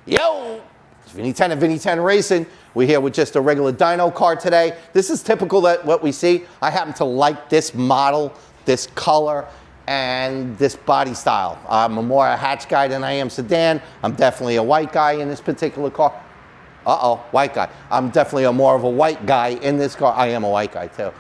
Yo! It's Vinny 10 and Vinny 10 Racing. We're here with just a regular dyno car today. This is typical that what we see. I happen to like this model, this color, and this body style. I'm more a hatch guy than I am sedan. I'm definitely a white guy in this particular car. Uh-oh, white guy. I'm definitely more of a white guy in this car. I am a white guy too,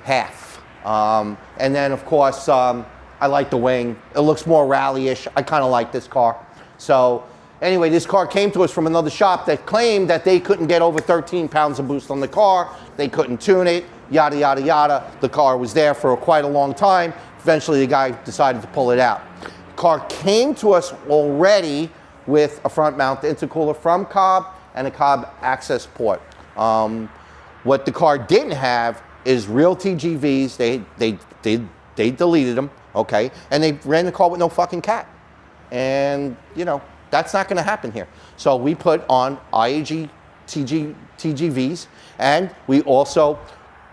half. And then of course, I like the wing. It looks more rally-ish. I kind of like this car. So anyway, this car came to us from another shop that claimed that they couldn't get over 13 pounds of boost on the car. They couldn't tune it, yada, yada, yada. The car was there for quite a long time. Eventually, the guy decided to pull it out. The car came to us already with a front mount intercooler from 𝐻 and a 𝐻 access port. What the car didn't have is real TGVs. They deleted them, okay? And they ran the car with no fucking cat. And, you know, that's not gonna happen here. So we put on IAG TGVs, and we also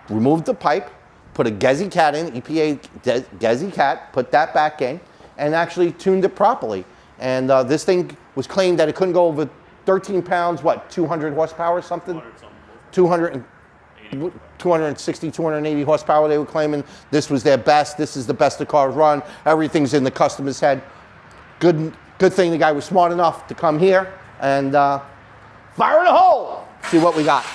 removed the pipe, put a 𝐍𝐢𝐬𝐬𝐬𝐬𝐬 cat in, EPA 𝐍𝐢𝐬𝐬𝐬𝐬𝐬 cat, put that back in, and actually tuned it properly. And this thing was claimed that it couldn't go over 13 pounds, what, 200 horsepower or something? 260, 280 horsepower they were claiming. This was their best. This is the best the cars run. Everything's in the customer's head. Good thing the guy was smart enough to come here and fire in the hole. See what we got.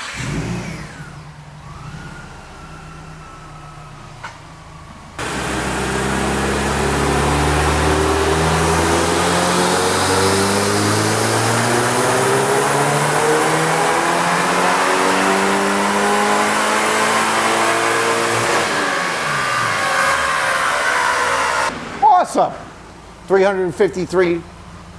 Awesome. 353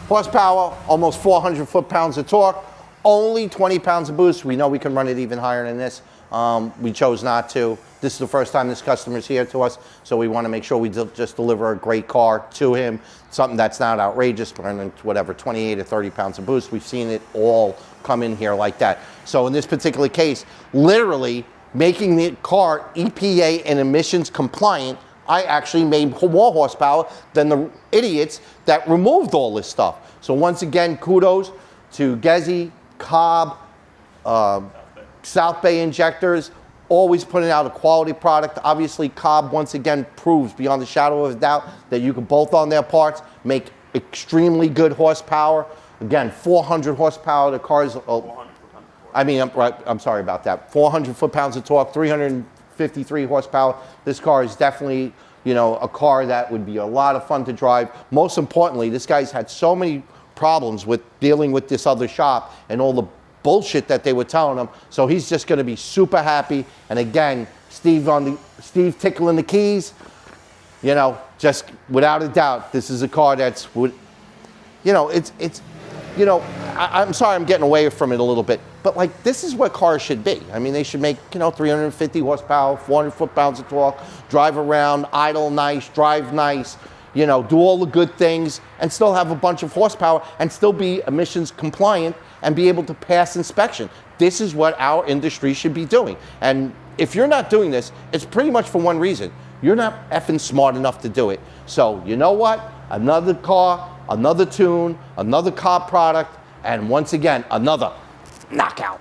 horsepower, almost 400 foot-pounds of torque, only 20 pounds of boost. We know we can run it even higher than this. We chose not to. This is the first time this customer's here to us, so we want to make sure we just deliver a great car to him, something that's not outrageous, running whatever, 28 or 30 pounds of boost. We've seen it all come in here like that. So in this particular case, literally making the car EPA and emissions compliant, I actually made more horsepower than the idiots that removed all this stuff. So once again, kudos to 𝐍𝐢𝐬𝐬𝐬𝐬𝐬𝐬, South Bay injectors, always putting out a quality product. Obviously, 𝐻 once again proves beyond the shadow of a doubt that you can bolt on their parts, make extremely good horsepower. Again, 400 horsepower, the car's, I'm sorry about that. 400 foot-pounds of torque, 353 horsepower. This car is definitely, you know, a car that would be a lot of fun to drive. Most importantly, this guy's had so many problems with dealing with this other shop and all the bullshit that they were telling him. So he's just going to be super happy. And again, Steve tickling the keys, you know, just without a doubt, this is a car that's, you know, you know, I'm sorry I'm getting away from it a little bit, but like this is what cars should be. I mean, they should make, you know, 350 horsepower, 400 foot-pounds of torque, drive around, idle nice, drive nice, you know, do all the good things and still have a bunch of horsepower and still be emissions compliant and be able to pass inspection. This is what our industry should be doing. And if you're not doing this, it's pretty much for one reason. You're not effing smart enough to do it. So you know what? Another car, another tune, another car product, and once again, another knockout.